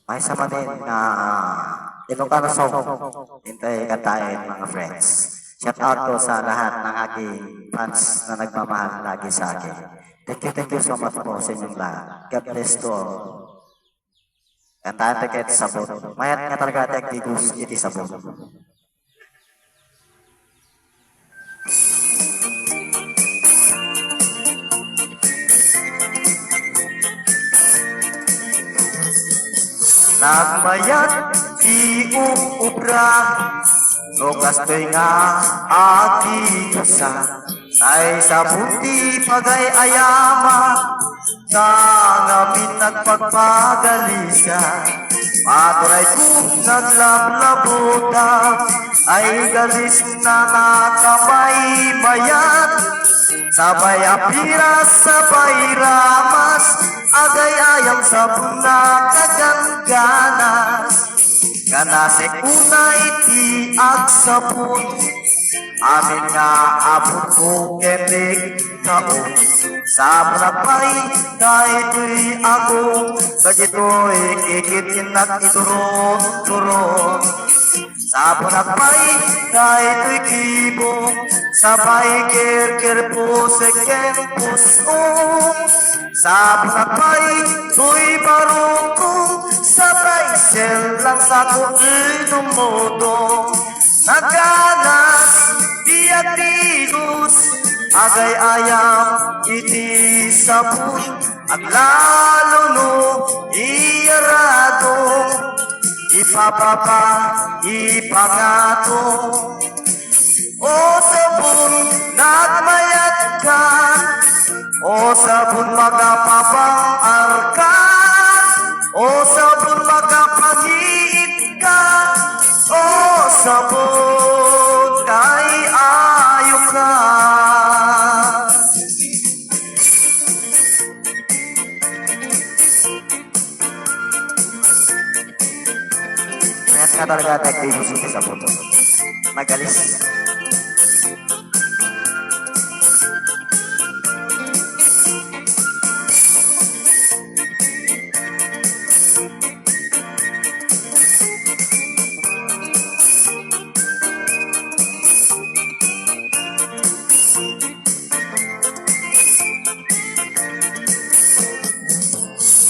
may sama din nga Ilocano song. Hintay kantahin mga friends. Shout out ko sa lahat ng aking fans na nagmamahal lagi sa akin. Thank you so much po sa inyong lahat. God bless to all. Kantahan tayo sabot. Mayat nga talaga tayo gigus iti sabot. Nagmayat di uubra Lukas to'y nga aking usa Say sa buti pagay ayama Nangapit nagpagpagalisa Maturay ko naglablabuta Ay galis na nakamay mayat Sabay apiras, sabay ramas Agay ayam sa puna kagangganas Ganasik unay ti agsapun Amin nga abot ko kendig taon Sa manapay kahito'y ako Sagito'y kikitinat ituron Sa manapay kahito'y kibong Sabay kirkir po seken pusong Sa manapay to'y barukong Sabay selang sa ku'y dumodong Naganas diagdigus Agay ayam iti sabon At lalo no iyarado Ipapapa ipangato O sabon nagmayat ka O sabon magapapang arka O sabon magapangiit ka O sabon kay ayok ka Mayat ka talaga tayo sa sabon Magalis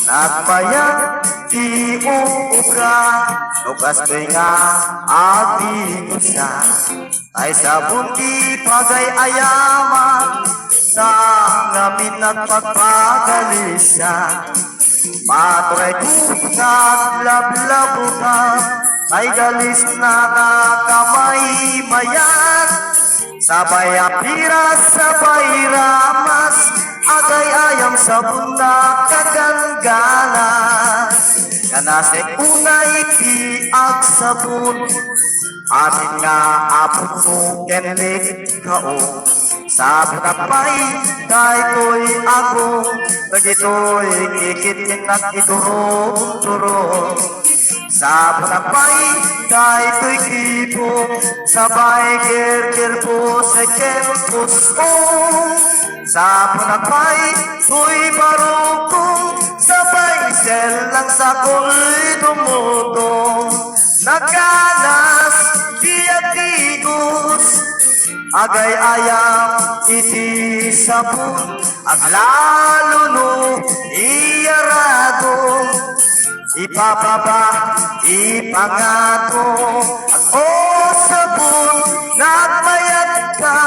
Nagbayag di uubra Lukas to'y nga ating usa Ay sa bunti pagay ayama Sa ngamin nagpagpagalisa Maturay ko naglablabuta Ay galis na nakamay mayat Sabay apiras, sabay ramas Agay ayam sa bunda kagangganas Ganasek unay ti agsabon Amin nga abot ko kenlig kao Sa bunapay kay ko'y ako Nagito'y kikitin at ituro Sa bunapay kay ko'y kipo Sabay kirkir po sa kempusong Sa punapay, ko'y barukong Sabay selang sa ko'y dumutong Naganas, diagdigus Agay ayam, iti sabon Ang lalo no, iyarado Ipapaba, ipangato O sabon, nagmayat ka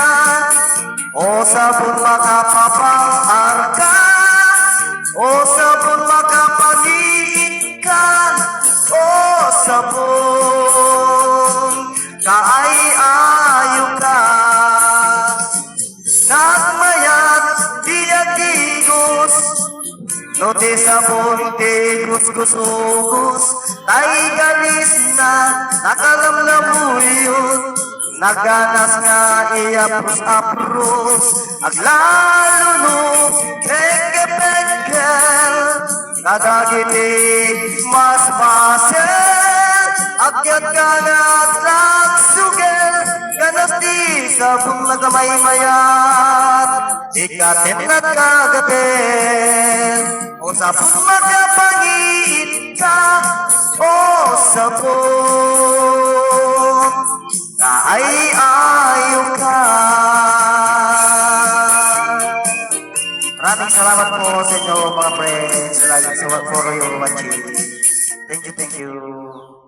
O sabon makapapang arka O sabon makapangiit ka O sabon kaay-ayo ka Nagmayat diagdigos No ti sabon ti gus-gus-gus Tay galis na nakalamlamuyot Naganas nga iapros-apros Aglalo no peke-peke Kadagiti mas masel Akyat ka na lagsugel Ganas di sabong nagamay-mayat Ikatin at kagatin O sabong magapangit ka sa po na ay ayaw ka. Maraming salamat po sa inyo mga friends. For your watching. Thank you, thank you.